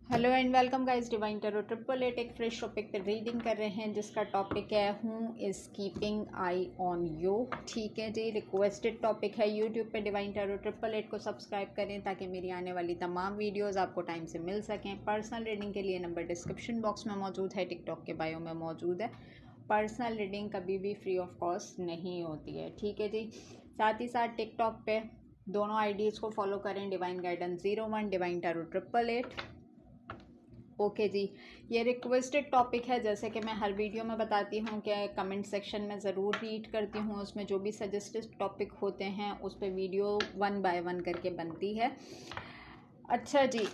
Hello and welcome guys, divine tarot 888 एक fresh topic पे reading कर रहे हैं जिसका टॉपिक है हूँ is keeping eye on you. ठीक है जी, रिक्वेस्टेड टॉपिक है। यूट्यूब पे डिवाइन टैरो 888 को सब्सक्राइब करें ताकि मेरी आने वाली तमाम वीडियोस आपको टाइम से मिल सकें। पर्सनल रीडिंग के लिए नंबर डिस्क्रिप्शन बॉक्स में मौजूद है, टिकटॉक के बायो में मौजूद है। पर्सनल रीडिंग कभी भी फ्री ऑफ कॉस्ट नहीं होती है, ठीक है जी। साथ ही साथ टिकटॉक पे दोनों आईडीज़ को फॉलो करें, divine guidance 01, divine tarot 888। Okay जी, ये रिक्वेस्टेड टॉपिक है। जैसे कि मैं हर वीडियो में बताती हूँ कि कमेंट सेक्शन में ज़रूर रीड करती हूँ, उसमें जो भी सजेस्टेड टॉपिक होते हैं उस पर वीडियो 1 बाय 1 करके बनती है। अच्छा जी,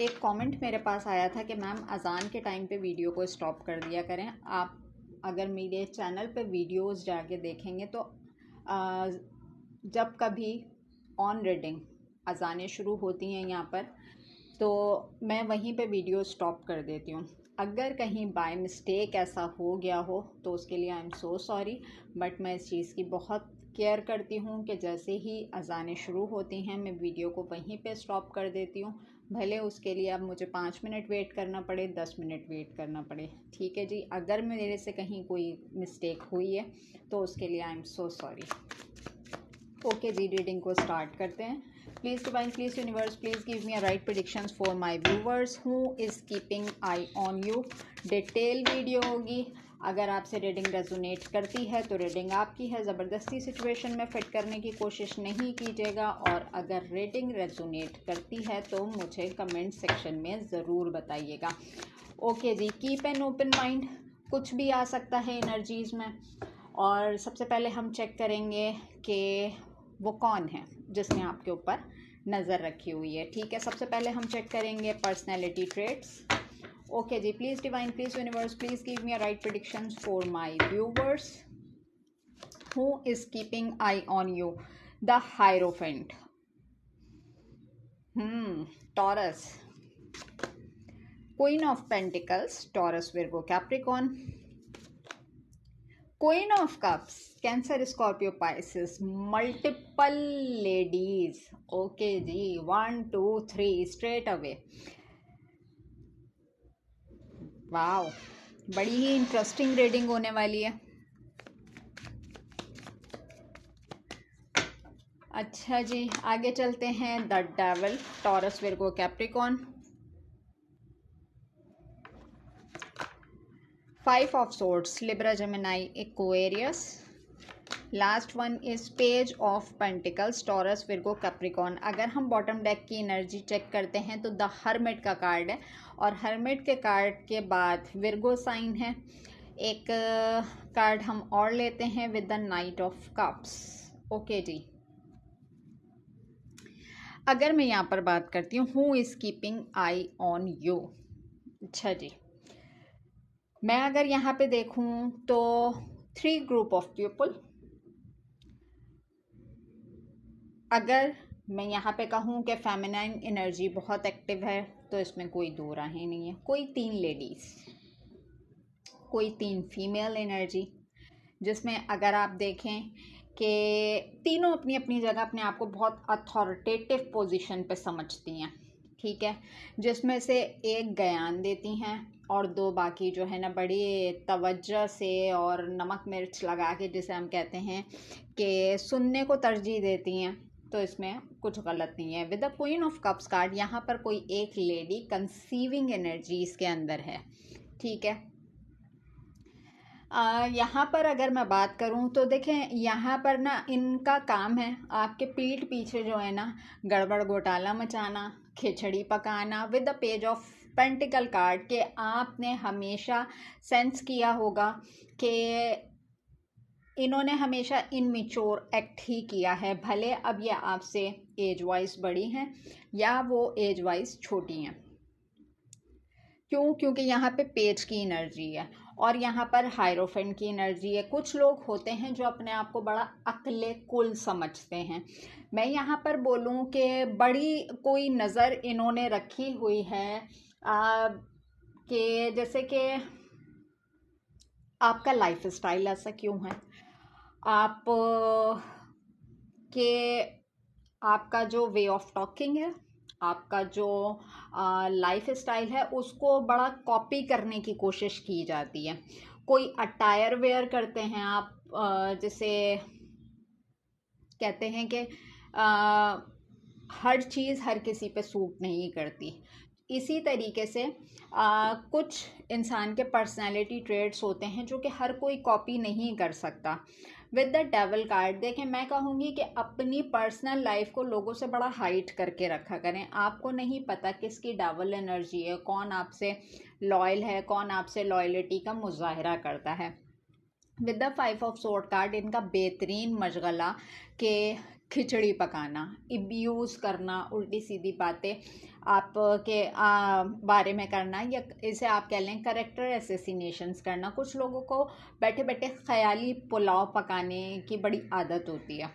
एक कमेंट मेरे पास आया था कि मैम अज़ान के टाइम पे वीडियो को स्टॉप कर दिया करें। आप अगर मेरे चैनल पे वीडियोस जाके देखेंगे तो जब कभी ऑन रीडिंग अज़ानें शुरू होती हैं यहाँ पर, तो मैं वहीं पे वीडियो स्टॉप कर देती हूँ। अगर कहीं बाय मिस्टेक ऐसा हो गया हो तो उसके लिए I am so sorry, but मैं इस चीज़ की बहुत केयर करती हूँ कि जैसे ही अज़ानें शुरू होती हैं मैं वीडियो को वहीं पे स्टॉप कर देती हूँ। भले उसके लिए अब मुझे 5 मिनट वेट करना पड़े, 10 मिनट वेट करना पड़े, ठीक है जी। अगर मेरे से कहीं कोई मिस्टेक हुई है तो उसके लिए I am so sorry. Okay जी, रीडिंग को स्टार्ट करते हैं। Please divine, please universe, please give me a right predictions for my viewers who is keeping eye on you. Detail video होगी। अगर आपसे रीडिंग रेजोनेट करती है तो रीडिंग आपकी है, ज़बरदस्ती सिचुएशन में फिट करने की कोशिश नहीं कीजिएगा। और अगर रीडिंग रेजोनेट करती है तो मुझे कमेंट सेक्शन में ज़रूर बताइएगा। ओके जी, कीप एन ओपन माइंड, कुछ भी आ सकता है एनर्जीज़ में। और सबसे पहले हम चेक करेंगे कि वो कौन है जिसने आपके ऊपर नज़र रखी हुई है, ठीक है। सबसे पहले हम चेक करेंगे पर्सनैलिटी ट्रेट्स। ओके जी, please divine, please universe, please give me a right predictions for my viewers who is keeping eye on you. The hierophant, Taurus, queen of pentacles, Taurus, Virgo, Capricorn, queen of cups, Cancer, Scorpio, Pisces, multiple ladies. Okay जी, 1 2 3 straight away. Wow, बड़ी ही interesting reading होने वाली है। अच्छा जी, आगे चलते हैं। The devil, taurus, Virgo, Capricorn, 5 of swords, Libra, Gemini, Aquarius. Last one is page of pentacles, Taurus, Virgo, Capricorn. अगर हम बॉटम डेक की एनर्जी चेक करते हैं तो द हर्मिट का कार्ड है, और हर्मिट के कार्ड के बाद विर्गो साइन है। एक कार्ड हम और लेते हैं with the knight of cups. Okay जी, अगर मैं यहाँ पर बात करती हूँ who is keeping eye on you. अच्छा जी, मैं अगर यहाँ पे देखूँ तो 3 ग्रुप ऑफ पीपल। अगर मैं यहाँ पे कहूँ कि फेमिनाइन एनर्जी बहुत एक्टिव है तो इसमें कोई दो राहें नहीं है। कोई 3 लेडीज़, कोई 3 फीमेल एनर्जी, जिसमें अगर आप देखें कि तीनों अपनी अपनी जगह अपने आप को बहुत अथॉरिटेटिव पोजीशन पे समझती हैं, ठीक है। जिसमें से एक ज्ञान देती हैं और 2 बाकी जो है ना बड़ी तवज्जो से और नमक मिर्च लगा के, जिसे हम कहते हैं कि सुनने को तरजीह देती हैं। तो इसमें कुछ गलत नहीं है। With the queen of cups card, यहाँ पर कोई एक लेडी कंसीविंग एनर्जी इसके अंदर है, ठीक है। यहाँ पर अगर मैं बात करूँ तो देखें, यहाँ पर ना इनका काम है आपके पीठ पीछे जो है ना गड़बड़ घोटाला मचाना, खिचड़ी पकाना। With the page of pentacle card के आपने हमेशा सेंस किया होगा कि इन्होंने हमेशा इनमेच्योर एक्ट ही किया है, भले अब ये आपसे एज वाइज बड़ी हैं या वो एज वाइज छोटी हैं। क्यों? क्योंकि यहाँ पे पेज की एनर्जी है और यहाँ पर हायरोफेंट की एनर्जी है। कुछ लोग होते हैं जो अपने आप को बड़ा अक्ले कुल समझते हैं। मैं यहाँ पर बोलूँ कि बड़ी कोई नज़र इन्होंने रखी हुई है कि जैसे कि आपका लाइफ स्टाइल ऐसा क्यों है, आप के आपका जो वे ऑफ टॉकिंग है, आपका जो लाइफ स्टाइल है उसको बड़ा कॉपी करने की कोशिश की जाती है। कोई अटायर वेयर करते हैं आप, जैसे कहते हैं कि हर चीज़ हर किसी पे सूट नहीं करती। इसी तरीके से कुछ इंसान के पर्सनैलिटी ट्रेड्स होते हैं जो कि हर कोई कॉपी नहीं कर सकता। विद द डेवल कार्ड देखें, मैं कहूँगी कि अपनी पर्सनल लाइफ को लोगों से बड़ा हाइड करके रखा करें। आपको नहीं पता किसकी डेवल एनर्जी है, कौन आपसे लॉयल है, कौन आपसे लॉयल्टी का मुजाहरा करता है। With the 5 of sword card इनका बेहतरीन मशगला के खिचड़ी पकाना, अब्यूज़ करना, उल्टी सीधी बातें आप के बारे में करना, या इसे आप कह लें करेक्टर एसेसिनेशंस करना। कुछ लोगों को बैठे बैठे ख्याली पुलाव पकाने की बड़ी आदत होती है।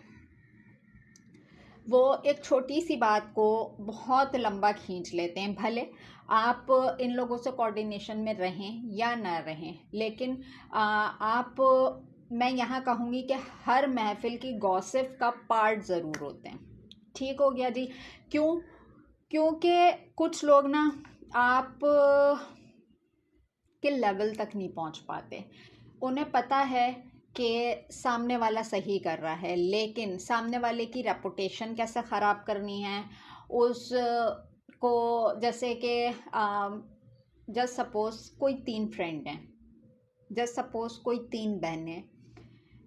वो एक छोटी सी बात को बहुत लंबा खींच लेते हैं। भले आप इन लोगों से कोऑर्डिनेशन में रहें या ना रहें, लेकिन आप, मैं यहाँ कहूँगी कि हर महफिल की गॉसिप का पार्ट ज़रूर होते हैं। ठीक हो गया जी। क्यों? क्योंकि कुछ लोग ना आप के लेवल तक नहीं पहुँच पाते। उन्हें पता है कि सामने वाला सही कर रहा है, लेकिन सामने वाले की रेपुटेशन कैसे ख़राब करनी है उस को, जैसे कि जस्ट सपोज़ कोई 3 फ्रेंड हैं, जस्ट सपोज़ कोई 3 बहनें,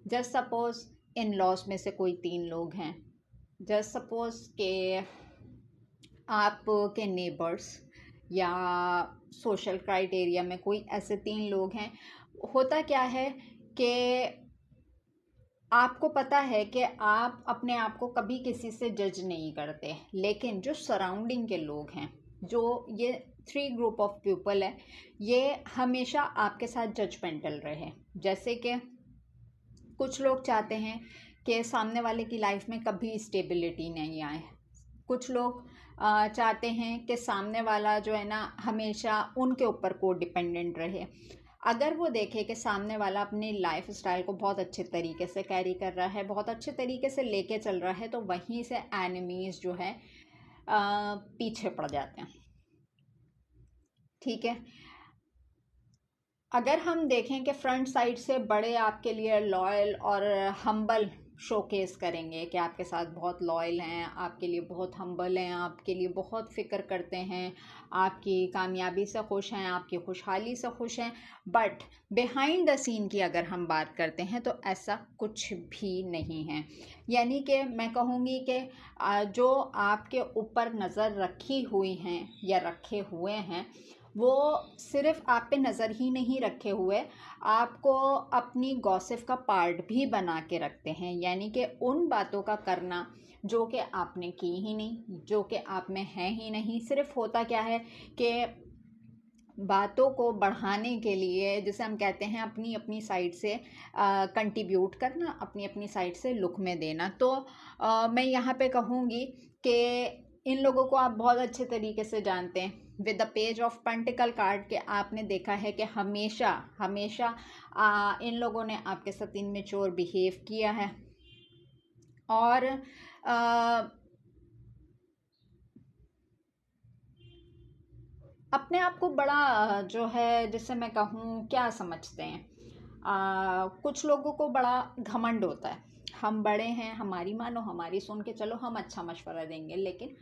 जस्ट सपोज़ इन लॉज में से कोई 3 लोग हैं, जस्ट सपोज़ के आप के नेबर्स या सोशल क्राइटेरिया में कोई ऐसे 3 लोग हैं। होता क्या है कि आपको पता है कि आप अपने आप को कभी किसी से जज नहीं करते, लेकिन जो सराउंडिंग के लोग हैं, जो ये 3 ग्रुप ऑफ पीपल है, ये हमेशा आपके साथ जजमेंटल रहे। जैसे कि कुछ लोग चाहते हैं कि सामने वाले की लाइफ में कभी स्टेबिलिटी नहीं आए। कुछ लोग चाहते हैं कि सामने वाला जो है ना हमेशा उनके ऊपर को डिपेंडेंट रहे। अगर वो देखे कि सामने वाला अपनी लाइफ स्टाइल को बहुत अच्छे तरीके से कैरी कर रहा है, बहुत अच्छे तरीके से लेके चल रहा है, तो वहीं से एनिमीज़ जो है पीछे पड़ जाते हैं। ठीक है। अगर हम देखें कि फ्रंट साइड से बड़े आपके लिए लॉयल और हम्बल शोकेस करेंगे कि आपके साथ बहुत लॉयल हैं, आपके लिए बहुत हम्बल हैं, आपके लिए बहुत फ़िक्र करते हैं, आपकी कामयाबी से खुश हैं, आपकी खुशहाली से खुश हैं, बट बिहाइंड द सीन की अगर हम बात करते हैं तो ऐसा कुछ भी नहीं है। यानी कि मैं कहूँगी कि जो आपके ऊपर नज़र रखी हुई हैं या रखे हुए हैं, वो सिर्फ आप पे नज़र ही नहीं रखे हुए, आपको अपनी गॉसिप का पार्ट भी बना के रखते हैं। यानी कि उन बातों का करना जो कि आपने की ही नहीं, जो कि आप में है ही नहीं। सिर्फ होता क्या है कि बातों को बढ़ाने के लिए, जैसे हम कहते हैं, अपनी अपनी साइड से कंट्रीब्यूट करना, अपनी अपनी साइड से लुक में देना। तो मैं यहाँ पे कहूँगी कि इन लोगों को आप बहुत अच्छे तरीके से जानते हैं। With the page of pentacle card के आपने देखा है कि हमेशा हमेशा इन लोगों ने आपके साथ इनमेच्योर बिहेव किया है, और अपने आप को बड़ा जो है, जिससे मैं कहूँ क्या समझते हैं, कुछ लोगों को बड़ा घमंड होता है। हम बड़े हैं, हमारी मानो, हमारी सुन के चलो, हम अच्छा मशवरा देंगे। लेकिन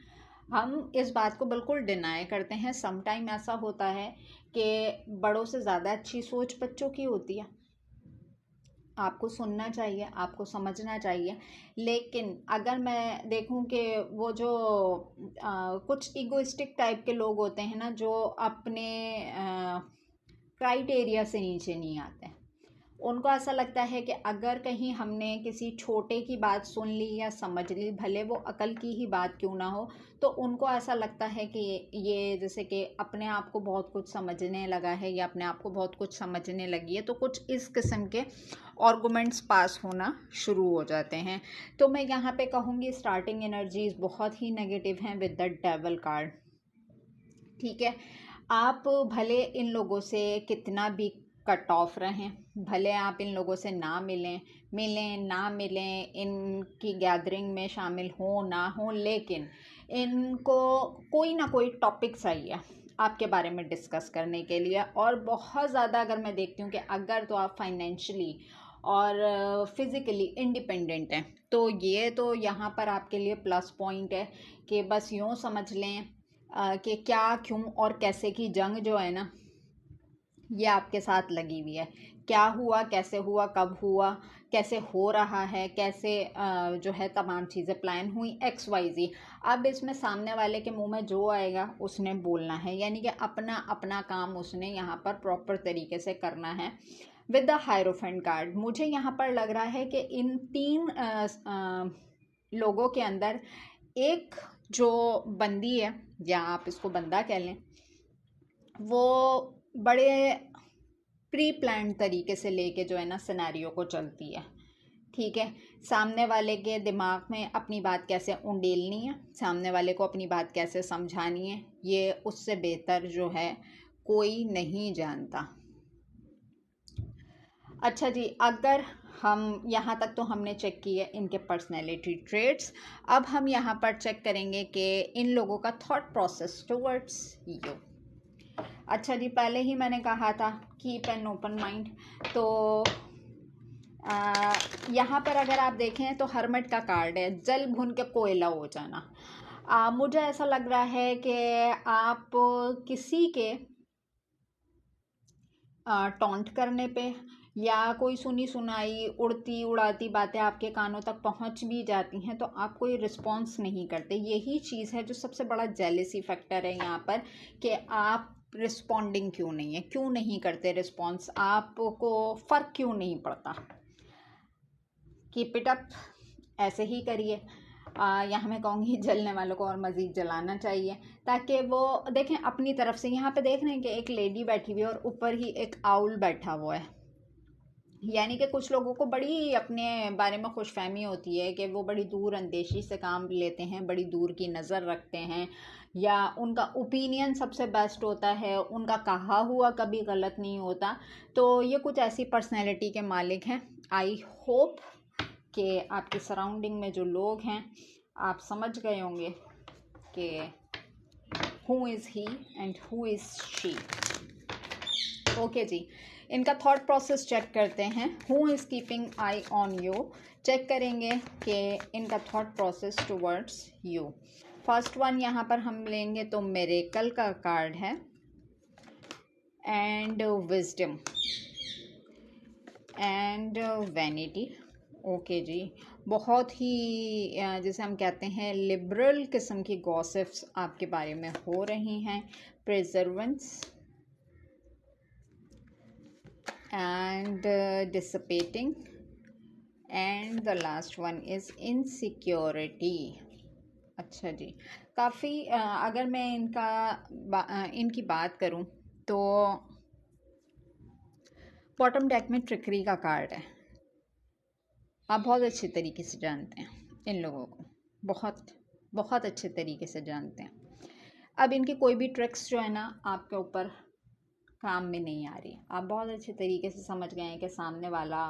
हम इस बात को बिल्कुल डिनाई करते हैं। सम टाइम ऐसा होता है कि बड़ों से ज़्यादा अच्छी सोच बच्चों की होती है। आपको सुनना चाहिए, आपको समझना चाहिए। लेकिन अगर मैं देखूं कि वो जो कुछ इगोइस्टिक टाइप के लोग होते हैं ना, जो अपने क्राइटेरिया से नीचे नहीं आते, उनको ऐसा लगता है कि अगर कहीं हमने किसी छोटे की बात सुन ली या समझ ली, भले वो अकल की ही बात क्यों ना हो, तो उनको ऐसा लगता है कि ये जैसे कि अपने आप को बहुत कुछ समझने लगा है या अपने आप को बहुत कुछ समझने लगी है। तो कुछ इस किस्म के आर्गुमेंट्स पास होना शुरू हो जाते हैं। तो मैं यहाँ पे कहूँगी स्टार्टिंग एनर्जीज बहुत ही नेगेटिव हैं विद द डेविल कार्ड। ठीक है। आप भले इन लोगों से कितना भी कट ऑफ रहें, भले आप इन लोगों से ना मिलें ना मिलें, इनकी गैदरिंग में शामिल हो ना हो, लेकिन इनको कोई ना कोई टॉपिक चाहिए आपके बारे में डिस्कस करने के लिए। और बहुत ज़्यादा अगर मैं देखती हूँ कि अगर तो आप फाइनेंशियली और फिज़िकली इंडिपेंडेंट हैं तो ये तो यहाँ पर आपके लिए प्लस पॉइंट है कि बस यूँ समझ लें कि क्या क्यों और कैसे की जंग जो है ना ये आपके साथ लगी हुई है। क्या हुआ, कैसे हुआ, कब हुआ, कैसे हो रहा है, कैसे जो है तमाम चीज़ें प्लान हुई, XYZ। अब इसमें सामने वाले के मुंह में जो आएगा उसने बोलना है, यानी कि अपना अपना काम उसने यहाँ पर प्रॉपर तरीके से करना है विद द हायरोफेंट कार्ड। मुझे यहाँ पर लग रहा है कि इन तीन लोगों के अंदर एक जो बंदी है, या आप इसको बंदा कह लें, वो बड़े प्री प्लान तरीके से लेके जो है ना सिनेरियो को चलती है। ठीक है, सामने वाले के दिमाग में अपनी बात कैसे उंडेलनी है, सामने वाले को अपनी बात कैसे समझानी है, ये उससे बेहतर जो है कोई नहीं जानता। अच्छा जी, अगर हम यहाँ तक तो हमने चेक की है इनके पर्सनैलिटी ट्रेट्स। अब हम यहाँ पर चेक करेंगे कि इन लोगों का थॉट प्रोसेस टुवर्ड्स यू। अच्छा जी, पहले ही मैंने कहा था कीप एन ओपन माइंड। तो यहाँ पर अगर आप देखें तो हर्मिट का कार्ड है, जल भुन के कोयला हो जाना। मुझे ऐसा लग रहा है कि आप किसी के टॉन्ट करने पे या कोई सुनी सुनाई उड़ती उड़ाती बातें आपके कानों तक पहुंच भी जाती हैं तो आप कोई रिस्पॉन्स नहीं करते। यही चीज़ है जो सबसे बड़ा जेलेसी फैक्टर है यहाँ पर, कि आप रिस्पॉन्डिंग क्यों नहीं है, क्यों नहीं करते रिस्पॉन्स, आपको फ़र्क क्यों नहीं पड़ता। कीप इट अप, ऐसे ही करिए। यहाँ मैं कहूँगी जलने वालों को और मज़ीद जलाना चाहिए, ताकि वो देखें अपनी तरफ से। यहाँ पे देख रहे हैं कि एक लेडी बैठी हुई है और ऊपर ही एक आउल बैठा हुआ है, यानी कि कुछ लोगों को बड़ी अपने बारे में खुशफहमी होती है कि वो बड़ी दूर अंदेशी से काम लेते हैं, बड़ी दूर की नज़र रखते हैं, या उनका ओपिनियन सबसे बेस्ट होता है, उनका कहा हुआ कभी गलत नहीं होता। तो ये कुछ ऐसी पर्सनैलिटी के मालिक हैं। आई होप कि आपकी सराउंडिंग में जो लोग हैं आप समझ गए होंगे कि who is he and who is she. Okay जी, इनका थॉट प्रोसेस चेक करते हैं। Who is keeping eye on you, check करेंगे कि इनका thought process towards you. First one यहाँ पर हम लेंगे तो मिरेकल का कार्ड है and wisdom and vanity. Okay जी, बहुत ही जैसे हम कहते हैं लिबरल किस्म की गॉसिप्स आपके बारे में हो रही हैं। प्रिजर्वेंस and dissipating and the last one is insecurity. अच्छा जी, काफ़ी अगर मैं इनकी बात करूं तो बॉटम डेक में ट्रिकरी का कार्ड है। आप बहुत अच्छे तरीके से जानते हैं इन लोगों को, बहुत बहुत अच्छे तरीके से जानते हैं। अब इनकी कोई भी ट्रिक्स जो है ना आपके ऊपर काम में नहीं आ रही। आप बहुत अच्छे तरीके से समझ गए हैं कि सामने वाला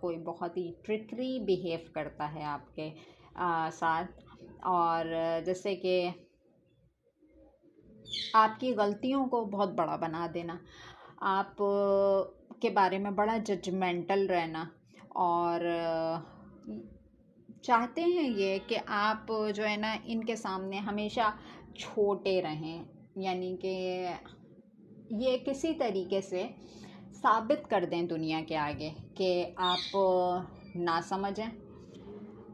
कोई बहुत ही ट्रिकरी बिहेव करता है आपके साथ, और जैसे कि आपकी गलतियों को बहुत बड़ा बना देना, आप के बारे में बड़ा जजमेंटल रहना, और चाहते हैं ये कि आप जो है ना इनके सामने हमेशा छोटे रहें, यानी कि ये किसी तरीके से साबित कर दें दुनिया के आगे कि आप ना समझें,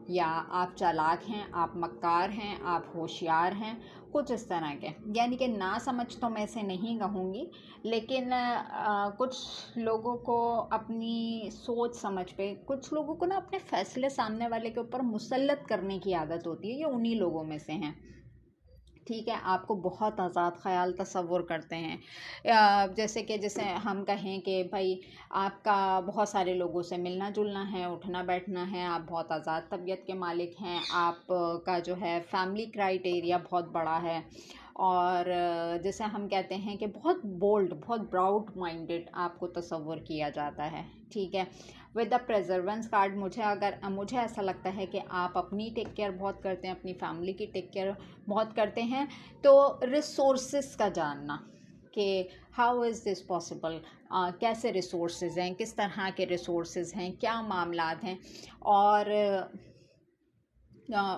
या आप चालाक हैं, आप मक्कार हैं, आप होशियार हैं, कुछ इस तरह के। यानी कि ना समझ तो मैं इसे नहीं कहूँगी, लेकिन कुछ लोगों को अपनी सोच समझ पे, कुछ लोगों को ना अपने फ़ैसले सामने वाले के ऊपर मुसल्लत करने की आदत होती है। ये उन्हीं लोगों में से हैं। ठीक है, आपको बहुत आज़ाद ख़याल तसव्वुर करते हैं। जैसे हम कहें कि भाई आपका बहुत सारे लोगों से मिलना जुलना है, उठना बैठना है, आप बहुत आज़ाद तबीयत के मालिक हैं, आपका जो है फैमिली क्राइटेरिया बहुत बड़ा है, और जैसे हम कहते हैं कि बहुत बोल्ड, बहुत प्राउड माइंडेड आपको तसव्वुर किया जाता है। ठीक है, विद द प्रेजर्वेंस कार्ड मुझे ऐसा लगता है कि आप अपनी टेक केयर बहुत करते हैं, अपनी फैमिली की टेक केयर बहुत करते हैं। तो रिसोर्सेस का जानना कि हाउ इज़ दिस पॉसिबल, कैसे रिसोर्सेज हैं, किस तरह के रिसोर्सेज हैं, क्या मामलात हैं। और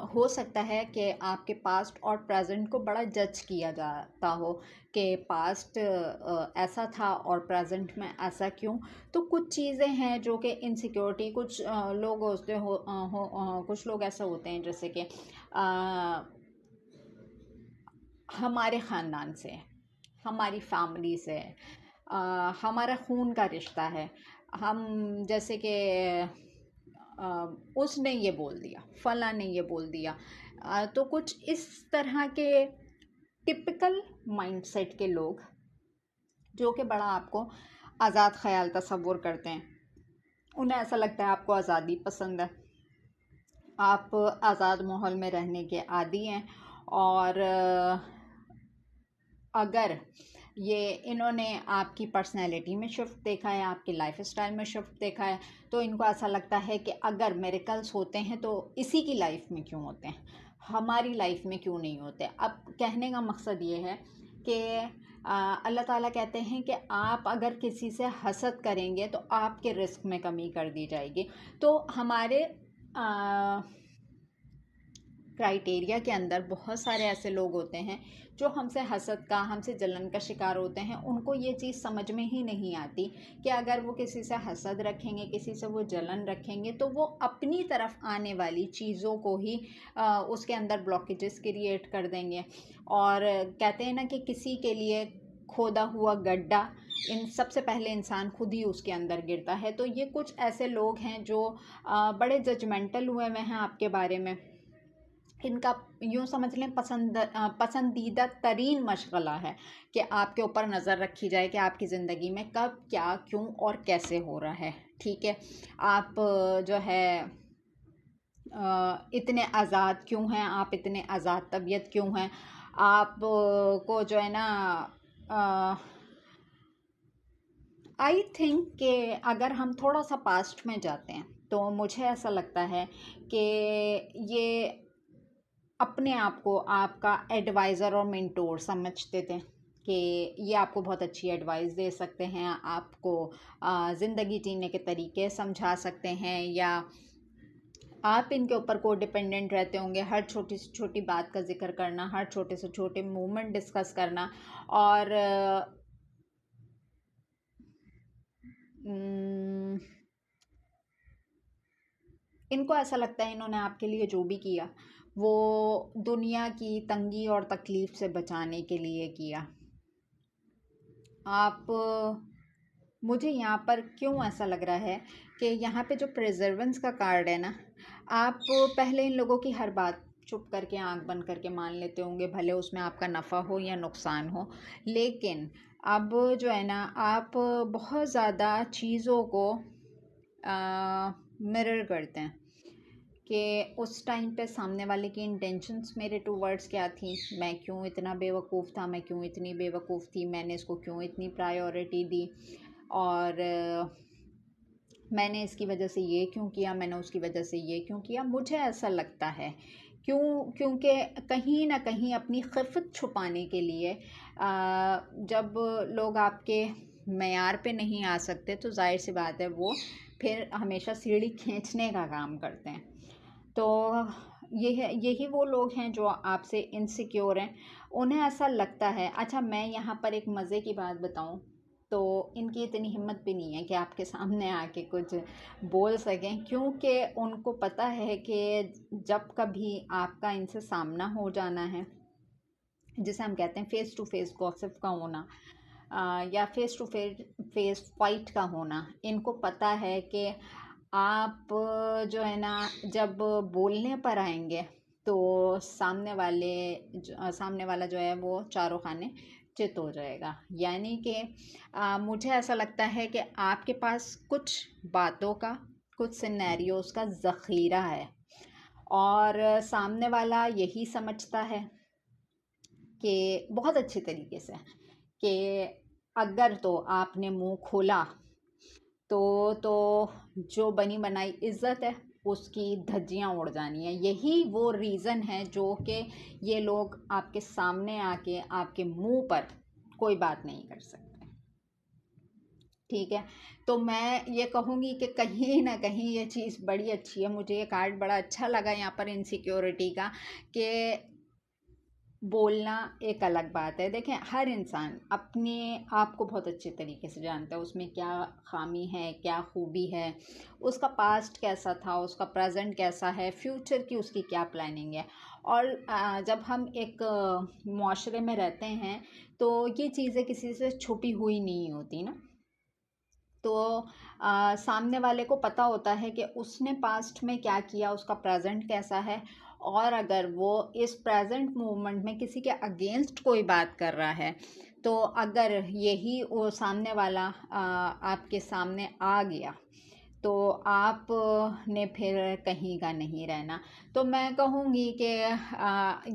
हो सकता है कि आपके पास्ट और प्रेजेंट को बड़ा जज किया जाता हो कि पास्ट ऐसा था और प्रेजेंट में ऐसा क्यों। तो कुछ चीज़ें हैं जो कि इनसिक्योरिटी, कुछ लोग कुछ लोग ऐसे होते हैं जैसे कि हमारे ख़ानदान से, हमारी फैमिली से, हमारा खून का रिश्ता है, हम जैसे कि उसने ये बोल दिया, फला ने ये बोल दिया। तो कुछ इस तरह के टिपिकल माइंडसेट के लोग जो कि बड़ा आपको आज़ाद ख्याल तसव्वुर करते हैं, उन्हें ऐसा लगता है आपको आज़ादी पसंद है, आप आज़ाद माहौल में रहने के आदी हैं। और अगर ये इन्होंने आपकी पर्सनैलिटी में शिफ्ट देखा है, आपकी लाइफ स्टाइल में शिफ्ट देखा है, तो इनको ऐसा लगता है कि अगर मिरेकल्स होते हैं तो इसी की लाइफ में क्यों होते हैं, हमारी लाइफ में क्यों नहीं होते। अब कहने का मकसद ये है कि अल्लाह ताला कहते हैं कि आप अगर किसी से हसद करेंगे तो आपके रिस्क में कमी कर दी जाएगी। तो हमारे क्राइटेरिया के अंदर बहुत सारे ऐसे लोग होते हैं जो हमसे हसद का, हमसे जलन का शिकार होते हैं। उनको ये चीज़ समझ में ही नहीं आती कि अगर वो किसी से हसद रखेंगे, किसी से वो जलन रखेंगे, तो वो अपनी तरफ आने वाली चीज़ों को ही उसके अंदर ब्लॉकेजेस क्रिएट कर देंगे। और कहते हैं ना कि किसी के लिए खोदा हुआ गड्ढा इन सबसे पहले इंसान खुद ही उसके अंदर गिरता है। तो ये कुछ ऐसे लोग हैं जो बड़े जजमेंटल हुए हैं आपके बारे में। इनका यूँ समझ लें पसंदीदा तरीन मशगला है कि आपके ऊपर नज़र रखी जाए कि आपकी ज़िंदगी में कब, क्या, क्यों और कैसे हो रहा है। ठीक है, आप जो है इतने आज़ाद क्यों हैं, आप इतने आज़ाद तबीयत क्यों हैं, आप को जो है ना आई थिंक कि अगर हम थोड़ा सा पास्ट में जाते हैं तो मुझे ऐसा लगता है कि ये अपने आप को आपका एडवाइज़र और मेंटोर समझते थे कि ये आपको बहुत अच्छी एडवाइस दे सकते हैं, आपको ज़िंदगी जीने के तरीके समझा सकते हैं, या आप इनके ऊपर को डिपेंडेंट रहते होंगे। हर छोटी से छोटी बात का जिक्र करना, हर छोटे से छोटे मूवमेंट डिस्कस करना। और इनको ऐसा लगता है इन्होंने आपके लिए जो भी किया वो दुनिया की तंगी और तकलीफ़ से बचाने के लिए किया। आप मुझे यहाँ पर क्यों ऐसा लग रहा है कि यहाँ पे जो प्रेजर्वेंस का कार्ड है ना, आप पहले इन लोगों की हर बात चुप करके आंख बंद करके मान लेते होंगे, भले उसमें आपका नफ़ा हो या नुकसान हो। लेकिन अब जो है ना, आप बहुत ज़्यादा चीज़ों को मिरर करते हैं कि उस टाइम पे सामने वाले की इंटेंशंस मेरे टूवर्ड्स क्या थी, मैं क्यों इतना बेवकूफ़ था, मैं क्यों इतनी बेवकूफ़ थी, मैंने इसको क्यों इतनी प्रायोरिटी दी, और मैंने इसकी वजह से ये क्यों किया, मैंने उसकी वजह से ये क्यों किया। मुझे ऐसा लगता है क्योंकि कहीं ना कहीं अपनी खिफ़त छुपाने के लिए जब लोग आपके मेयार पे नहीं आ सकते तो जाहिर सी बात है वो फिर हमेशा सीढ़ी खींचने का काम करते हैं। तो यही वो लोग हैं जो आपसे इनसिक्योर हैं, उन्हें ऐसा लगता है। अच्छा, मैं यहाँ पर एक मज़े की बात बताऊँ तो इनकी इतनी हिम्मत भी नहीं है कि आपके सामने आके कुछ बोल सकें, क्योंकि उनको पता है कि जब कभी आपका इनसे सामना हो जाना है, जिसे हम कहते हैं फेस टू फेस गॉसिप का होना, या फेस टू फेस फाइट का होना, इनको पता है कि आप जो है ना जब बोलने पर आएंगे तो सामने वाला जो है वो चारों खाने चित हो जाएगा। यानी कि मुझे ऐसा लगता है कि आपके पास कुछ बातों का, कुछ सिनेरियोस का ज़ख़ीरा है, और सामने वाला यही समझता है कि बहुत अच्छे तरीके से कि अगर तो आपने मुंह खोला तो जो बनी बनाई इज्जत है उसकी धज्जियां उड़ जानी है। यही वो रीज़न है जो कि ये लोग आपके सामने आके आपके मुंह पर कोई बात नहीं कर सकते। ठीक है, तो मैं ये कहूँगी कि कहीं ना कहीं ये चीज़ बड़ी अच्छी है। मुझे ये कार्ड बड़ा अच्छा लगा यहाँ पर इनसिक्योरिटी का, कि बोलना एक अलग बात है। देखें, हर इंसान अपने आप को बहुत अच्छे तरीके से जानता है, उसमें क्या खामी है, क्या खूबी है, उसका पास्ट कैसा था, उसका प्रेजेंट कैसा है, फ्यूचर की उसकी क्या प्लानिंग है। और जब हम एक मुआशरे में रहते हैं तो ये चीज़ें किसी से छुपी हुई नहीं होती ना। तो सामने वाले को पता होता है कि उसने पास्ट में क्या किया, उसका प्रेजेंट कैसा है, और अगर वो इस प्रेजेंट मोमेंट में किसी के अगेंस्ट कोई बात कर रहा है, तो अगर यही वो सामने वाला आपके सामने आ गया तो आप ने फिर कहीं का नहीं रहना। तो मैं कहूँगी कि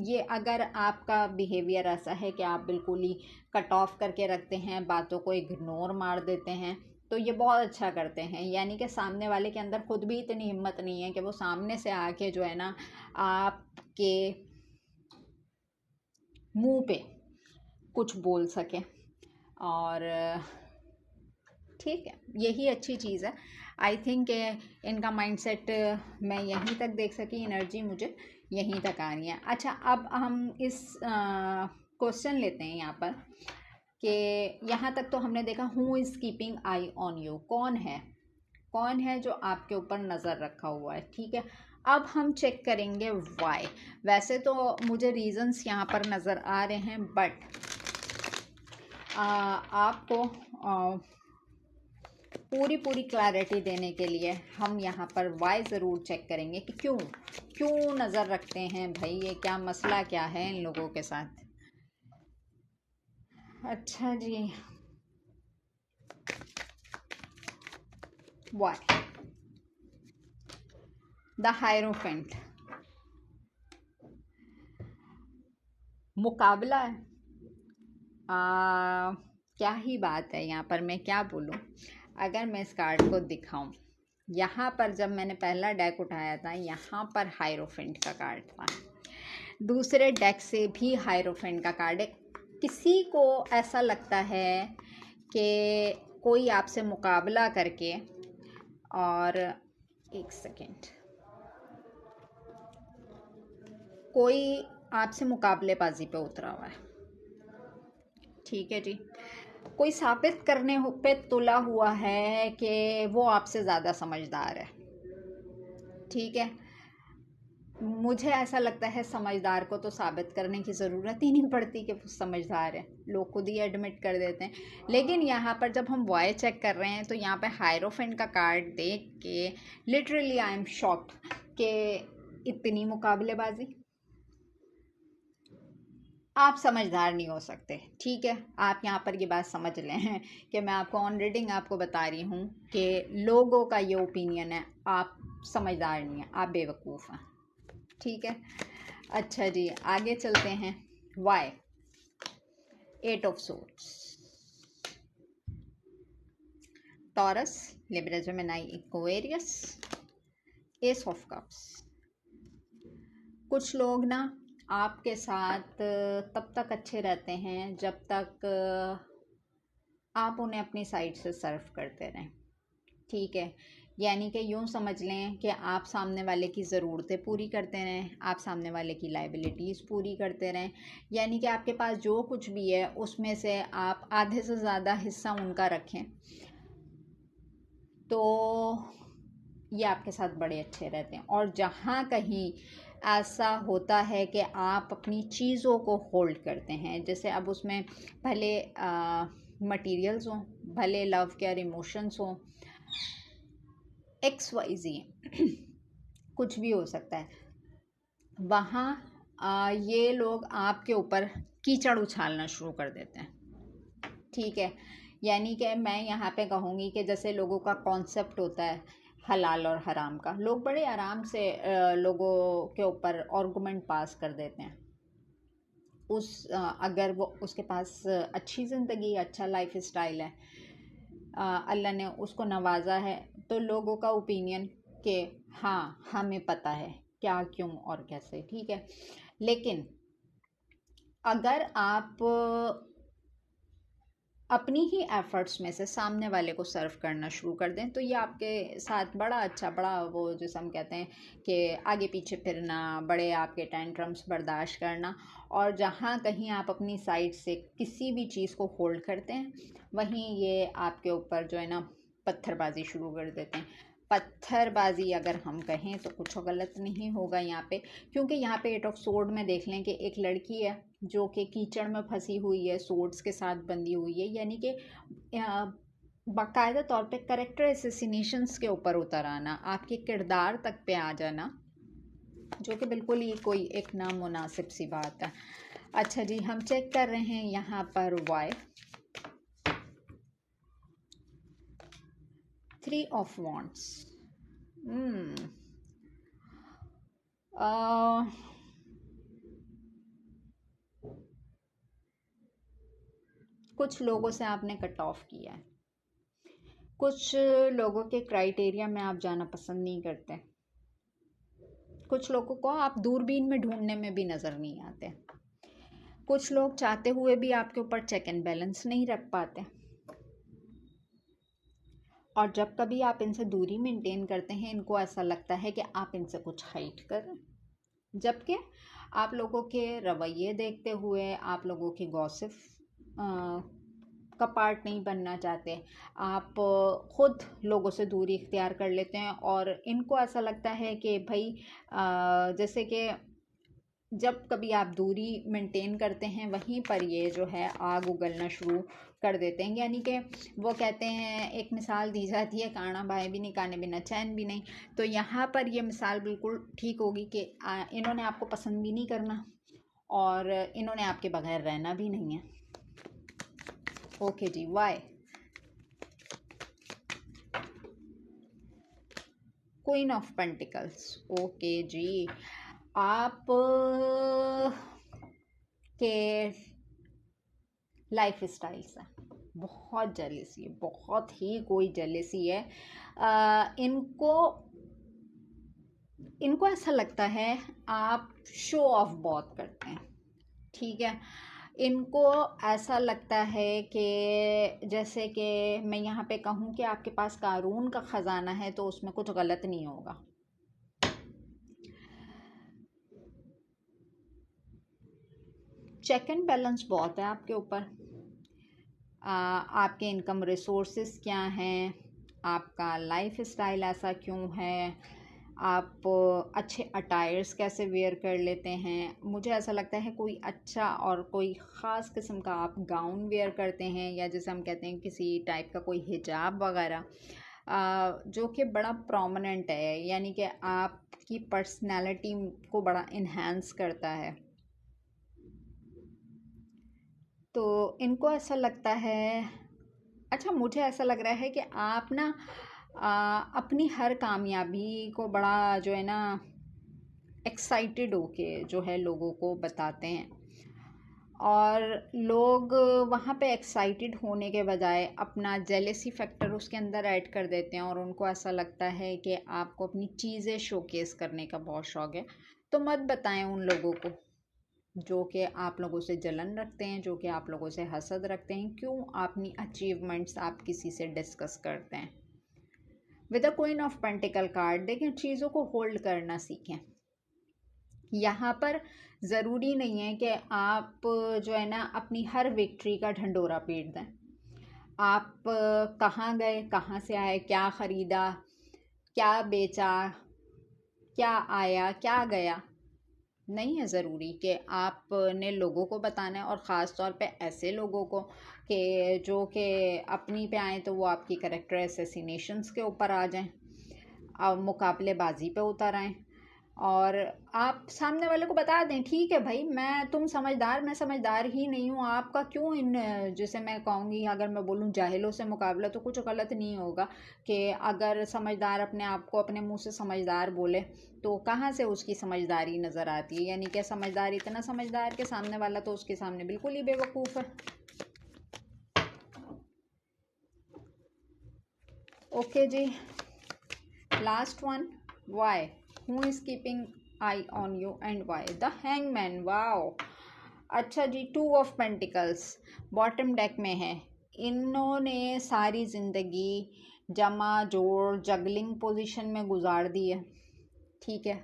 ये अगर आपका बिहेवियर ऐसा है कि आप बिल्कुल ही कट ऑफ करके रखते हैं, बातों को इग्नोर मार देते हैं, तो ये बहुत अच्छा करते हैं। यानी कि सामने वाले के अंदर खुद भी इतनी हिम्मत नहीं है कि वो सामने से आके जो है ना आपके मुंह पे कुछ बोल सके। और ठीक है, यही अच्छी चीज़ है। आई थिंक इनका माइंडसेट मैं यहीं तक देख सकी, एनर्जी मुझे यहीं तक आ रही है। अच्छा, अब हम इस क्वेश्चन लेते हैं यहाँ पर कि यहाँ तक तो हमने देखा who is keeping eye on you, कौन है जो आपके ऊपर नज़र रखा हुआ है। ठीक है, अब हम चेक करेंगे वाई। वैसे तो मुझे रीजंस यहाँ पर नज़र आ रहे हैं, बट आपको पूरी क्लैरिटी देने के लिए हम यहाँ पर वाई ज़रूर चेक करेंगे कि क्यों नज़र रखते हैं भाई, ये क्या मसला क्या है इन लोगों के साथ। अच्छा जी, वाई द हायरोफेंट, मुकाबला है। क्या ही बात है, यहाँ पर मैं क्या बोलूँ। अगर मैं इस कार्ड को दिखाऊं, यहाँ पर जब मैंने पहला डेक उठाया था यहाँ पर हायरोफेंट का कार्ड था, दूसरे डेक से भी हायरोफेंट का कार्ड है। किसी को ऐसा लगता है कि कोई आपसे मुकाबला करके, और एक सेकेंड, कोई आपसे मुकाबलेबाजी पे उतरा हुआ है। ठीक है जी, कोई साबित करने पे तुला हुआ है कि वो आपसे ज़्यादा समझदार है। ठीक है, मुझे ऐसा लगता है समझदार को तो साबित करने की ज़रूरत ही नहीं पड़ती कि वो समझदार है, लोग खुद ही एडमिट कर देते हैं। लेकिन यहाँ पर जब हम वॉय चेक कर रहे हैं तो यहाँ पे हायरोफेंट का कार्ड देख के लिटरली आई एम शॉक्ड कि इतनी मुकाबलेबाजी, आप समझदार नहीं हो सकते। ठीक है, आप यहाँ पर ये बात समझ लें कि मैं आपको ऑन रीडिंग आपको बता रही हूँ कि लोगों का ये ओपिनियन है, आप समझदार नहीं हैं, आप बेवकूफ़ हैं। ठीक है, अच्छा जी, आगे चलते हैं। Why, 8 of swords, Taurus, Libra, Gemini, Aquarius, ace of cups. कुछ लोग ना आपके साथ तब तक अच्छे रहते हैं जब तक आप उन्हें अपनी साइड से सर्व करते रहें। ठीक है, यानी कि यूँ समझ लें कि आप सामने वाले की ज़रूरतें पूरी करते रहें, आप सामने वाले की लाइबिलिटीज़ पूरी करते रहें। यानी कि आपके पास जो कुछ भी है उसमें से आप आधे से ज़्यादा हिस्सा उनका रखें, तो ये आपके साथ बड़े अच्छे रहते हैं। और जहाँ कहीं ऐसा होता है कि आप अपनी चीज़ों को होल्ड करते हैं, जैसे अब उसमें भले मटेरियल्स हों, भले लव केयर इमोशंस हों, XYZ कुछ भी हो सकता है, वहाँ ये लोग आपके ऊपर कीचड़ उछालना शुरू कर देते हैं। ठीक है, यानी कि मैं यहाँ पे कहूँगी कि जैसे लोगों का कॉन्सेप्ट होता है हलाल और हराम का, लोग बड़े आराम से लोगों के ऊपर आर्गुमेंट पास कर देते हैं। अगर वो उसके पास अच्छी ज़िंदगी, अच्छा लाइफ स्टाइल है, अल्लाह ने उसको नवाजा है, तो लोगों का ओपिनियन कि हाँ हमें पता है क्या क्यों और कैसे, ठीक है। लेकिन अगर आप अपनी ही एफर्ट्स में से सामने वाले को सर्व करना शुरू कर दें, तो ये आपके साथ बड़ा अच्छा, बड़ा वो जैसे हम कहते हैं कि आगे पीछे फिरना, बड़े आपके टेंट्रम्स बर्दाश्त करना, और जहाँ कहीं आप अपनी साइड से किसी भी चीज़ को होल्ड करते हैं, वहीं ये आपके ऊपर जो है ना पत्थरबाजी शुरू कर देते हैं। पत्थरबाजी अगर हम कहें तो कुछ गलत नहीं होगा यहाँ पे, क्योंकि यहाँ पे एट ऑफ सोर्ड में देख लें कि एक लड़की है जो कि कीचड़ में फंसी हुई है, सोर्ड्स के साथ बंधी हुई है, यानी कि बाकायदा तौर पे करेक्टर एसेसिनेशंस के ऊपर उतर आना, आपके किरदार तक पे आ जाना, जो कि बिल्कुल ही कोई एक नामुनासिब सी बात है। अच्छा जी, हम चेक कर रहे हैं यहाँ पर वाई। 3 of wants. कुछ लोगों से आपने कट ऑफ किया है, कुछ लोगों के क्राइटेरिया में आप जाना पसंद नहीं करते, कुछ लोगों को आप दूरबीन में ढूंढने में भी नज़र नहीं आते, कुछ लोग चाहते हुए भी आपके ऊपर चेक एंड बैलेंस नहीं रख पाते, और जब कभी आप इनसे दूरी मेंटेन करते हैं, इनको ऐसा लगता है कि आप इनसे कुछ हाइड करें, जबकि आप लोगों के रवैये देखते हुए आप लोगों की गॉसिप का पार्ट नहीं बनना चाहते, आप ख़ुद लोगों से दूरी इख्तियार कर लेते हैं, और इनको ऐसा लगता है कि भाई जैसे कि जब कभी आप दूरी मेंटेन करते हैं, वहीं पर ये जो है आग उगलना शुरू कर देते हैं। यानी कि वो कहते हैं, एक मिसाल दी जाती है, काना भाई भी नहीं, काने बिना चैन भी नहीं। तो यहाँ पर ये मिसाल बिल्कुल ठीक होगी कि इन्होंने आपको पसंद भी नहीं करना और इन्होंने आपके बगैर रहना भी नहीं है। ओके जी, why? Queen of pentacles. Okay जी, आप के लाइफ स्टाइल से बहुत जेलसी है, बहुत ही कोई जेलसी है। इनको ऐसा लगता है आप शो ऑफ बहुत करते हैं, ठीक है। इनको ऐसा लगता है कि जैसे कि मैं यहाँ पे कहूँ कि आपके पास कारून का ख़जाना है तो उसमें कुछ गलत नहीं होगा। चेक एंड बैलेंस बहुत है आपके ऊपर। आपके इनकम रिसोर्सेस क्या हैं, आपका लाइफ स्टाइल ऐसा क्यों है, आप अच्छे अटायर्स कैसे वेयर कर लेते हैं। मुझे ऐसा लगता है कोई अच्छा और कोई ख़ास किस्म का आप गाउन वेयर करते हैं, या जैसे हम कहते हैं किसी टाइप का कोई हिजाब वगैरह, जो कि बड़ा प्रोमिनेंट है, यानी कि आपकी पर्सनैलिटी को बड़ा इन्हांस करता है। तो इनको ऐसा लगता है, अच्छा मुझे ऐसा लग रहा है कि आप ना अपनी हर कामयाबी को बड़ा जो है ना एक्साइटेड होके जो है लोगों को बताते हैं, और लोग वहाँ पे एक्साइटेड होने के बजाय अपना जेलेसी फैक्टर उसके अंदर ऐड कर देते हैं, और उनको ऐसा लगता है कि आपको अपनी चीज़ें शोकेस करने का बहुत शौक़ है। तो मत बताएं उन लोगों को जो कि आप लोगों से जलन रखते हैं, जो कि आप लोगों से हसद रखते हैं, क्यों अपनी अचीवमेंट्स आप किसी से डिस्कस करते हैं। With the queen of pentacle card, देखें चीज़ों को होल्ड करना सीखें। यहाँ पर ज़रूरी नहीं है कि आप जो है ना अपनी हर विक्ट्री का ढंडोरा पीट दें। आप कहाँ गए, कहाँ से आए, क्या ख़रीदा, क्या बेचा, क्या आया, क्या गया, नहीं है ज़रूरी कि आपने लोगों को बताना है, और ख़ास तौर पे ऐसे लोगों को कि जो कि अपनी पे आए तो वो आपकी कैरेक्टर एसेसिनेशंस के ऊपर आ जाएं, और मुकाबलेबाजी पे उतर आएँ, और आप सामने वाले को बता दें, ठीक है भाई, तुम समझदार, मैं समझदार ही नहीं हूँ, आपका क्यों इन, जैसे मैं कहूँगी, अगर मैं बोलूँ जाहिलों से मुकाबला, तो कुछ गलत नहीं होगा कि अगर समझदार अपने आप को अपने मुंह से समझदार बोले तो कहाँ से उसकी समझदारी नज़र आती है। यानी कि समझदार, इतना समझदार के सामने वाला तो उसके सामने बिल्कुल ही बेवकूफ़ है। ओके जी, last one, why, who is keeping eye on you and why? The hangman. Wow, अच्छा जी, 2 ऑफ पेंटिकल्स बॉटम डेक में है। इन्होंने सारी ज़िंदगी जमा जोड़ जगलिंग पोजीशन में गुजार दी है, ठीक है।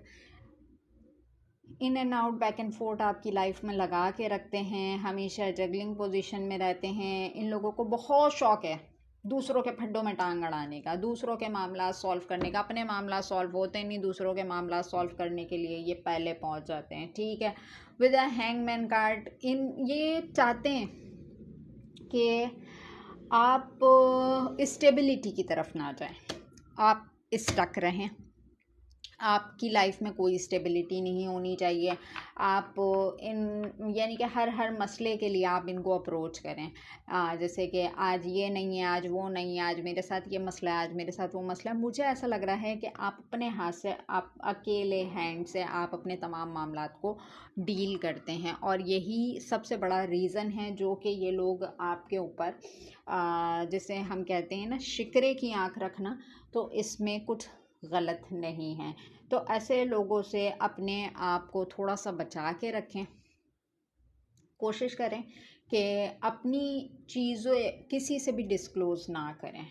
In and out, back and fourth आपकी लाइफ में लगा के रखते हैं, हमेशा जगलिंग पोजीशन में रहते हैं। इन लोगों को बहुत शौक है दूसरों के फड्डों में टांग अड़ाने का, दूसरों के मामला सॉल्व करने का। अपने मामला सॉल्व होते नहीं, दूसरों के मामला सॉल्व करने के लिए ये पहले पहुंच जाते हैं, ठीक है। विद अ हैंगमैन कार्ड, इन ये चाहते हैं कि आप स्टेबिलिटी की तरफ ना जाएं, आप स्टक रहें। आपकी लाइफ में कोई स्टेबिलिटी नहीं होनी चाहिए। आप इन यानी कि हर मसले के लिए आप इनको अप्रोच करें, जैसे कि आज ये नहीं है, आज वो नहीं है, आज मेरे साथ ये मसला है, आज मेरे साथ वो मसला है। मुझे ऐसा लग रहा है कि आप अपने हाथ से, आप अकेले हैंड से आप अपने तमाम मामलात को डील करते हैं, और यही सबसे बड़ा रीज़न है जो कि ये लोग आपके ऊपर, जिसे हम कहते हैं ना शिकरे की आंख रखना, तो इसमें कुछ गलत नहीं है। तो ऐसे लोगों से अपने आप को थोड़ा सा बचा के रखें। कोशिश करें कि अपनी चीज़ें किसी से भी डिस्क्लोज़ ना करें,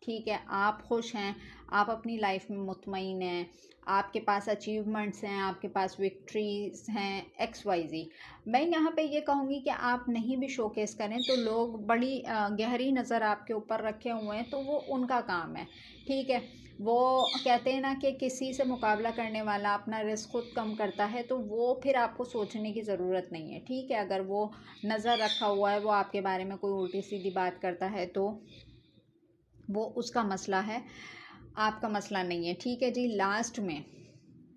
ठीक है। आप खुश हैं, आप अपनी लाइफ में मुतमईन हैं, आपके पास अचीवमेंट्स हैं, आपके पास विक्ट्रीज हैं, XYZ। मैं यहाँ पे ये कहूँगी कि आप नहीं भी शोकेस करें तो लोग बड़ी गहरी नज़र आपके ऊपर रखे हुए हैं, तो वो उनका काम है, ठीक है। वो कहते हैं ना कि किसी से मुकाबला करने वाला अपना रिस्क खुद कम करता है, तो वो फिर आपको सोचने की ज़रूरत नहीं है, ठीक है। अगर वो नज़र रखा हुआ है, वो आपके बारे में कोई उल्टी सीधी बात करता है, तो वो उसका मसला है, आपका मसला नहीं है, ठीक है जी। लास्ट में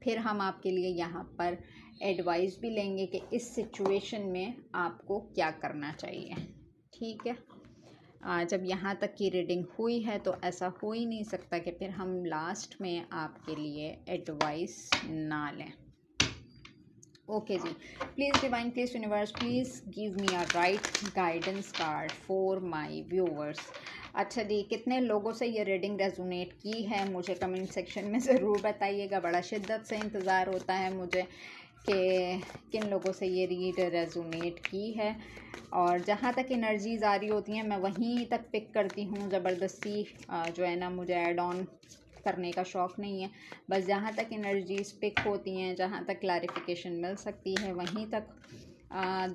फिर हम आपके लिए यहाँ पर एडवाइस भी लेंगे कि इस सिचुएशन में आपको क्या करना चाहिए, ठीक है। जब यहाँ तक की रीडिंग हुई है तो ऐसा हो ही नहीं सकता कि फिर हम लास्ट में आपके लिए एडवाइस ना लें। ओके जी, please divine, please universe, please give me a right guidance card for my viewers. अच्छा जी, कितने लोगों से ये रीडिंग रेजोनेट की है मुझे कमेंट सेक्शन में ज़रूर बताइएगा। बड़ा शिद्दत से इंतज़ार होता है मुझे कि किन लोगों से ये रीड रेजोनेट की है, और जहाँ तक एनर्जीज़ आ रही होती हैं मैं वहीं तक पिक करती हूँ। ज़बरदस्ती जो है ना, मुझे ऐड ऑन करने का शौक़ नहीं है। बस जहाँ तक एनर्जीज़ पिक होती हैं, जहाँ तक क्लैरिफिकेशन मिल सकती है, वहीं तक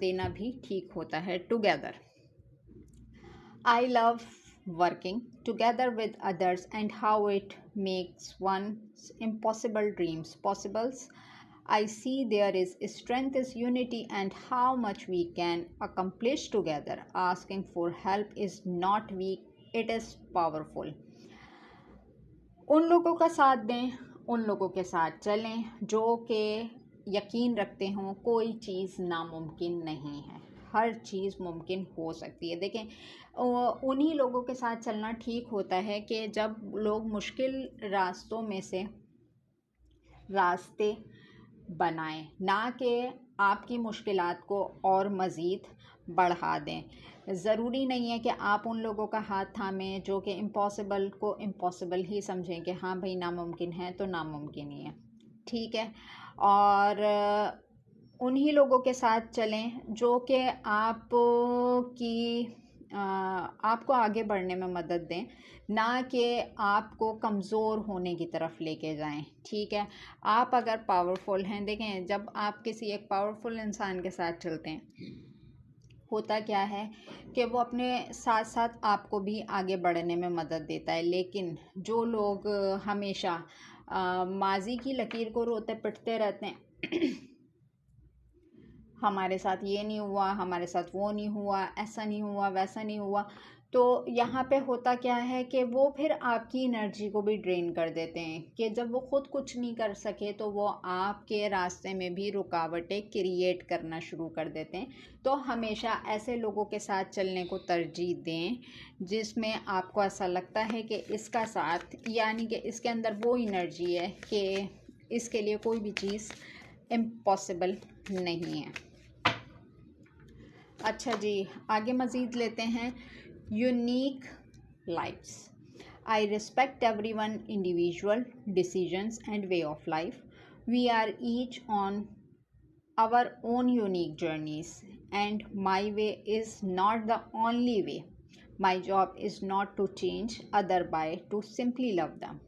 देना भी ठीक होता है। Together I love working together with others and how it makes one's impossible dreams possible. I see there is strength is unity and how much we can accomplish together. Asking for help is not weak, it is powerful. उन लोगों का साथ दें, उन लोगों के साथ चलें जो कि यकीन रखते हों कोई चीज़ नामुमकिन नहीं है, हर चीज़ मुमकिन हो सकती है। देखें, उन्हीं लोगों के साथ चलना ठीक होता है कि जब लोग मुश्किल रास्तों में से रास्ते बनाएं, ना कि आपकी मुश्किलात को और मज़ीद बढ़ा दें। ज़रूरी नहीं है कि आप उन लोगों का हाथ थामें जो कि इम्पॉसिबल को इम्पॉसिबल ही समझें कि हाँ भाई नामुमकिन है तो नामुमकिन ही है, ठीक है। और उन्हीं लोगों के साथ चलें जो कि आपको आगे बढ़ने में मदद दें, ना कि आपको कमज़ोर होने की तरफ लेके जाएं, ठीक है। आप अगर पावरफुल हैं, देखें जब आप किसी एक पावरफुल इंसान के साथ चलते हैं, होता क्या है कि वो अपने साथ साथ आपको भी आगे बढ़ने में मदद देता है। लेकिन जो लोग हमेशा माजी की लकीर को रोते पिटते रहते हैं हमारे साथ ये नहीं हुआ, हमारे साथ वो नहीं हुआ, ऐसा नहीं हुआ, वैसा नहीं हुआ, तो यहाँ पे होता क्या है कि वो फिर आपकी एनर्जी को भी ड्रेन कर देते हैं कि जब वो खुद कुछ नहीं कर सके तो वो आपके रास्ते में भी रुकावटें क्रिएट करना शुरू कर देते हैं। तो हमेशा ऐसे लोगों के साथ चलने को तरजीह दें जिसमें आपको ऐसा लगता है कि इसका साथ, यानी कि इसके अंदर वो एनर्जी है कि इसके लिए कोई भी चीज़ इम्पॉसिबल नहीं है। अच्छा जी, आगे मज़ीद लेते हैं unique lifes. I respect everyone individual decisions and way of life. We are each on our own unique journeys, and my way is not the only way. My job is not to change other by to simply love them.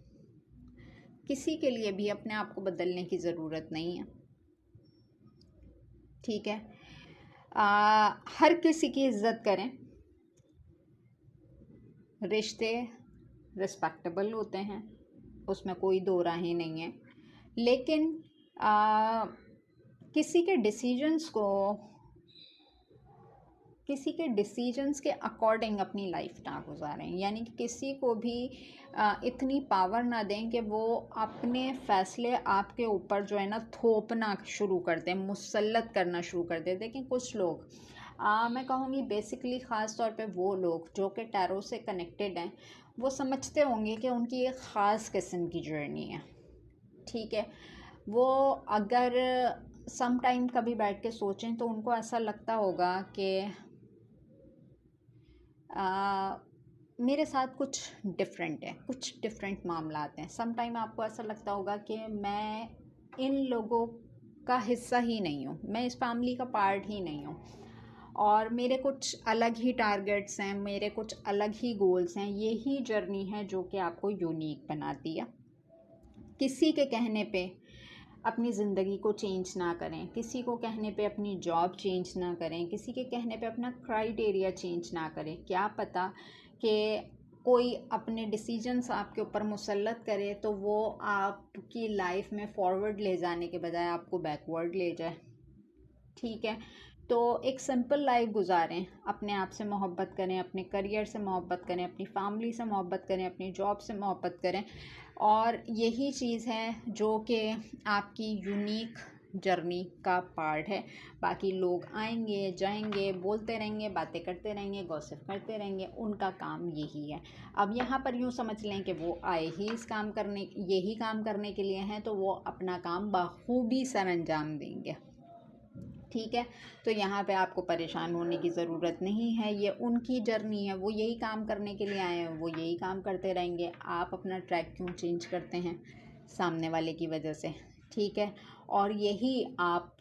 किसी के लिए भी अपने आप को बदलने की ज़रूरत नहीं है, ठीक है। हर किसी की इज्जत करें। रिश्ते रिस्पेक्टेबल होते हैं, उसमें कोई दो राहें नहीं है, लेकिन किसी के डिसीजंस के अकॉर्डिंग अपनी लाइफ ना गुजारें। यानी कि किसी को भी इतनी पावर ना दें कि वो अपने फ़ैसले आपके ऊपर जो है ना थोपना शुरू कर दें, मुसल्लत करना शुरू कर दें। देखें कुछ लोग, मैं कहूँगी बेसिकली ख़ास तौर पे वो लोग जो कि टैरो से कनेक्टेड हैं, वो समझते होंगे कि उनकी एक ख़ास किस्म की जर्नी है, ठीक है। वो अगर सम टाइम कभी बैठ के सोचें तो उनको ऐसा लगता होगा कि मेरे साथ कुछ डिफरेंट है, कुछ डिफरेंट मामला आते हैं। सम टाइम आपको ऐसा लगता होगा कि मैं इन लोगों का हिस्सा ही नहीं हूँ, मैं इस फैमिली का पार्ट ही नहीं हूँ, और मेरे कुछ अलग ही टारगेट्स हैं, मेरे कुछ अलग ही गोल्स हैं। यही जर्नी है जो कि आपको यूनिक बनाती है। किसी के कहने पे अपनी ज़िंदगी को चेंज ना करें, किसी को कहने पे अपनी जॉब चेंज ना करें, किसी के कहने पे अपना क्राइटेरिया चेंज ना करें। क्या पता कि कोई अपने डिसीजंस आपके ऊपर मुसल्लत करे तो वो आपकी लाइफ में फॉरवर्ड ले जाने के बजाय आपको बैकवर्ड ले जाए, ठीक है। तो एक सिंपल लाइफ गुजारें, अपने आप से मोहब्बत करें, अपने करियर से मोहब्बत करें, अपनी फैमिली से मोहब्बत करें, अपनी जॉब से मोहब्बत करें, और यही चीज़ है जो कि आपकी यूनिक जर्नी का पार्ट है। बाकी लोग आएंगे जाएंगे, बोलते रहेंगे, बातें करते रहेंगे, गॉसिप करते रहेंगे, उनका काम यही है। अब यहाँ पर यूँ समझ लें कि वो आए ही यही काम करने के लिए हैं, तो वो अपना काम बखूबी सर अंजाम देंगे, ठीक है। तो यहाँ पे आपको परेशान होने की ज़रूरत नहीं है, ये उनकी जर्नी है, वो यही काम करने के लिए आए हैं, वो यही काम करते रहेंगे। आप अपना ट्रैक क्यों चेंज करते हैं सामने वाले की वजह से, ठीक है। और यही आप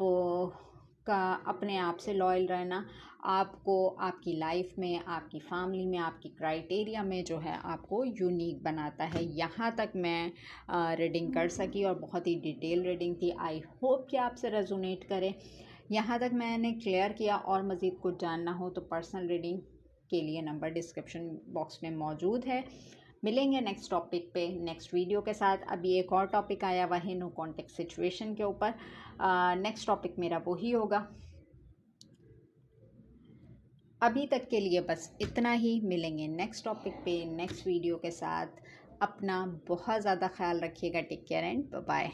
का अपने आप से लॉयल रहना आपको आपकी लाइफ में, आपकी फैमिली में, आपकी क्राइटेरिया में जो है आपको यूनिक बनाता है। यहाँ तक मैं रीडिंग कर सकी और बहुत ही डिटेल रीडिंग थी। आई होप कि आपसे रेजोनेट करे। यहाँ तक मैंने क्लियर किया, और मज़ीद कुछ जानना हो तो पर्सनल रीडिंग के लिए नंबर डिस्क्रिप्शन बॉक्स में मौजूद है। मिलेंगे नेक्स्ट टॉपिक पे नेक्स्ट वीडियो के साथ। अभी एक और टॉपिक आया हुआ है नो कॉन्टेक्ट सिचुएशन के ऊपर। नेक्स्ट टॉपिक मेरा वही होगा। अभी तक के लिए बस इतना ही। मिलेंगे नेक्स्ट टॉपिक पे नेक्स्ट वीडियो के साथ। अपना बहुत ज़्यादा ख्याल रखिएगा। Take care and bye bye.